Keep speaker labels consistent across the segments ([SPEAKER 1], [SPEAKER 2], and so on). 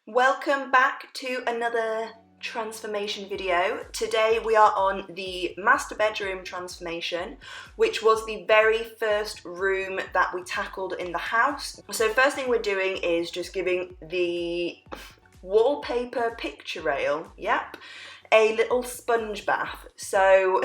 [SPEAKER 1] Welcome back to another transformation video. Today we are on the master bedroom transformation, which was the very first room that we tackled in the house. So first thing we're doing is just giving the wallpaper picture rail, a little sponge bath. So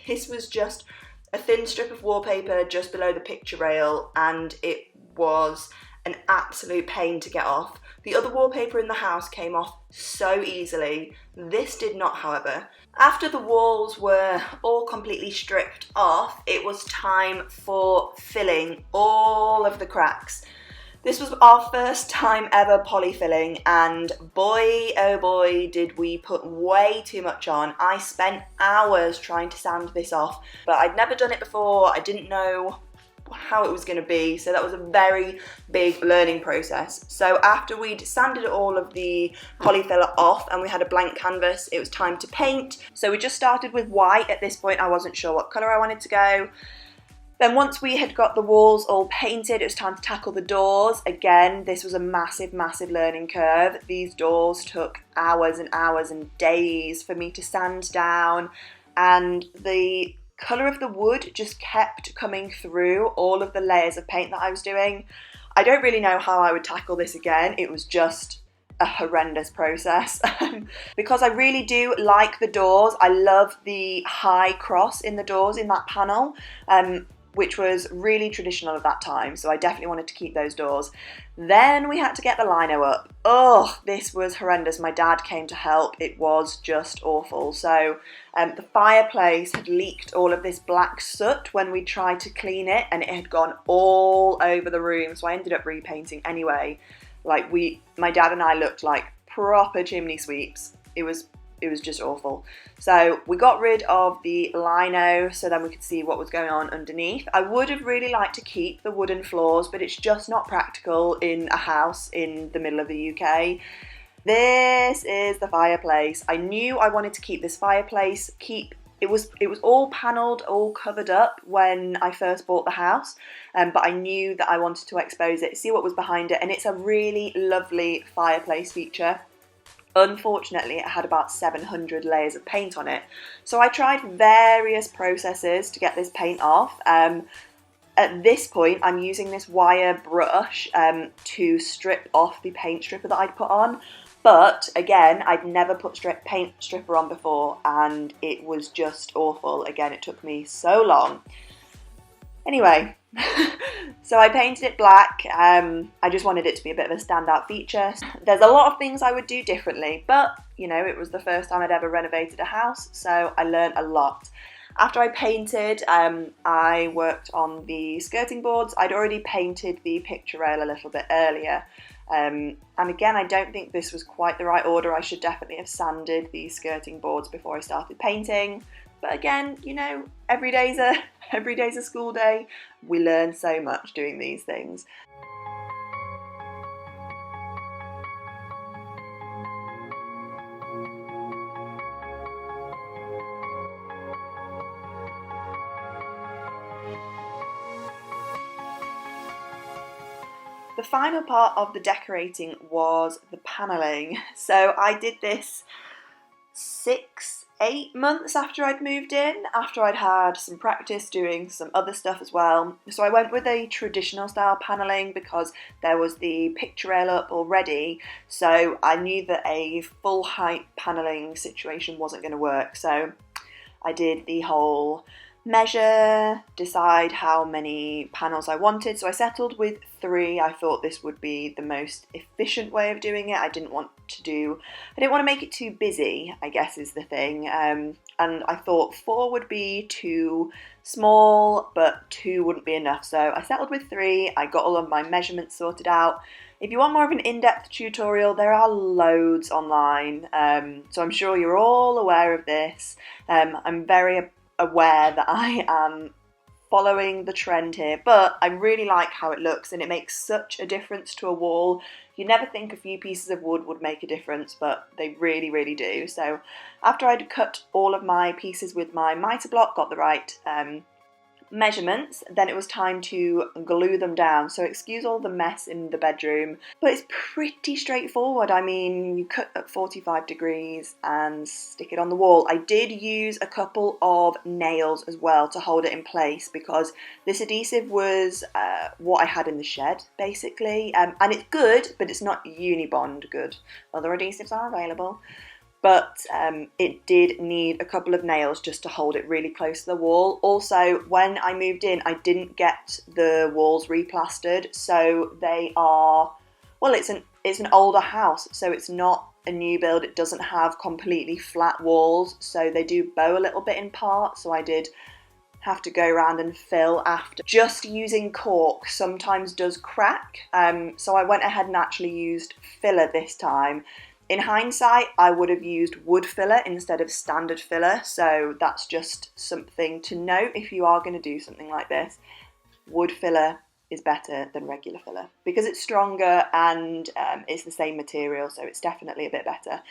[SPEAKER 1] this was just a thin strip of wallpaper just below the picture rail, and it was an absolute pain to get off. The other wallpaper in the house came off so easily. This did not, however. After the walls were all completely stripped off, it was time for filling all of the cracks. This was our first time ever polyfilling, and boy oh boy did we put way too much on. I spent hours trying to sand this off, but I'd never done it before. I didn't know how it was going to be, so that was a very big learning process. So after we'd sanded all of the polyfiller off and we had a blank canvas, it was time to paint. So we just started with white. At this point I wasn't sure what colour I wanted to go. Then once we had got the walls all painted, it was time to tackle the doors. Again, this was a massive learning curve. These doors took hours and hours and days for me to sand down, and the colour of the wood just kept coming through all of the layers of paint that I was doing. I don't really know how I would tackle this again. It was just a horrendous process. Because I really do like the doors. I love the high cross in the doors in that panel, which was really traditional at that time, so I definitely wanted to keep those doors. Then we had to get the lino up. Oh, this was horrendous. My dad came to help. It was just awful. So the fireplace had leaked all of this black soot when we tried to clean it, and it had gone all over the room, so I ended up repainting anyway. My dad and I looked like proper chimney sweeps. It was just awful. So we got rid of the lino so then we could see what was going on underneath. I would have really liked to keep the wooden floors, but it's just not practical in a house in the middle of the UK. This is the fireplace. I knew I wanted to keep this fireplace. It was all panelled, all covered up when I first bought the house, but I knew that I wanted to expose it, see what was behind it, and it's a really lovely fireplace feature. Unfortunately, it had about 700 layers of paint on it. So I tried various processes to get this paint off. At this point, I'm using this wire brush to strip off the paint stripper that I'd put on. But again, I'd never put paint stripper on before, and it was just awful. Again, it took me so long. Anyway, so I painted it black. I just wanted it to be a bit of a standout feature. There's a lot of things I would do differently, but you know, it was the first time I'd ever renovated a house, so I learned a lot. After I painted, I worked on the skirting boards. I'd already painted the picture rail a little bit earlier. And again, I don't think this was quite the right order. I should definitely have sanded the skirting boards before I started painting. But again, you know, every day's a school day. We learn so much doing these things. The final part of the decorating was the panelling. So I did this 6-8 months after I'd moved in, after I'd had some practice doing some other stuff as well. So I went with a traditional style panelling because there was the picture rail up already, so I knew that a full height panelling situation wasn't going to work. So I did the whole measure, decide how many panels I wanted. So I settled with 3. I thought this would be the most efficient way of doing it. I didn't want to make it too busy, I guess is the thing. And I thought 4 would be too small, but 2 wouldn't be enough. So I settled with 3. I got all of my measurements sorted out. If you want more of an in-depth tutorial, there are loads online. So I'm sure you're all aware of this. I'm very aware that I am following the trend here, but I really like how it looks, and it makes such a difference to a wall. You never think a few pieces of wood would make a difference, but they really do. So after I'd cut all of my pieces with my mitre block, got the right measurements, then it was time to glue them down. So excuse all the mess in the bedroom, but it's pretty straightforward. I mean, you cut at 45 degrees and stick it on the wall. I did use a couple of nails as well to hold it in place because this adhesive was what I had in the shed, basically. And it's good, but it's not Unibond good. Other adhesives are available. But it did need a couple of nails just to hold it really close to the wall. Also, when I moved in, I didn't get the walls replastered, so they are, well, it's an older house, so it's not a new build. It doesn't have completely flat walls, so they do bow a little bit in parts, so I did have to go around and fill after. Just using cork sometimes does crack, so I went ahead and actually used filler this time. In hindsight, I would have used wood filler instead of standard filler, so that's just something to note if you are going to do something like this. Wood filler is better than regular filler because it's stronger and it's the same material, so it's definitely a bit better.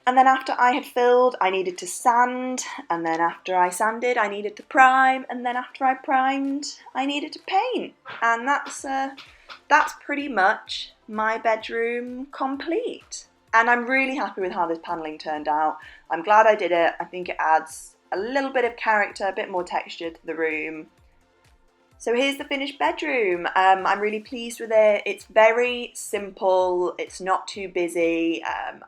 [SPEAKER 1] And then after I had filled, I needed to sand, and then after I sanded, I needed to prime, and then after I primed, I needed to paint. And that's pretty much my bedroom complete. And I'm really happy with how this panelling turned out. I'm glad I did it. I think it adds a little bit of character, a bit more texture to the room. So here's the finished bedroom. I'm really pleased with it. It's very simple. It's not too busy.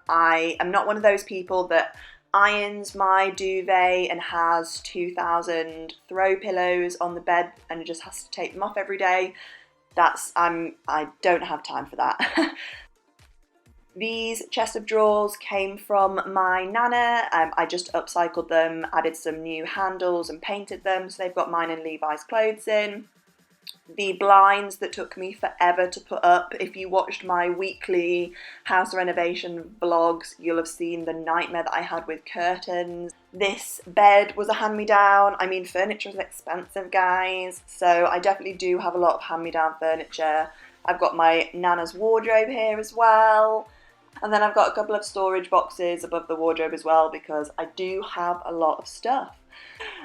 [SPEAKER 1] I am not one of those people that irons my duvet and has 2,000 throw pillows on the bed and just has to take them off every day. I don't have time for that. These chest of drawers came from my nana. I just upcycled them, added some new handles and painted them, so they've got mine and Levi's clothes in. The blinds that took me forever to put up. If you watched my weekly house renovation vlogs, you'll have seen the nightmare that I had with curtains. This bed was a hand-me-down. I mean, furniture is expensive, guys, so I definitely do have a lot of hand-me-down furniture. I've got my nana's wardrobe here as well. And then I've got a couple of storage boxes above the wardrobe as well because I do have a lot of stuff.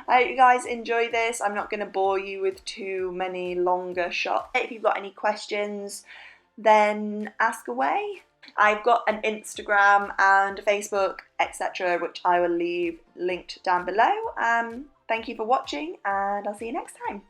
[SPEAKER 1] I hope you guys enjoy this. I'm not going to bore you with too many longer shots. If you've got any questions, then ask away. I've got an Instagram and a Facebook, etc., which I will leave linked down below. Thank you for watching, and I'll see you next time.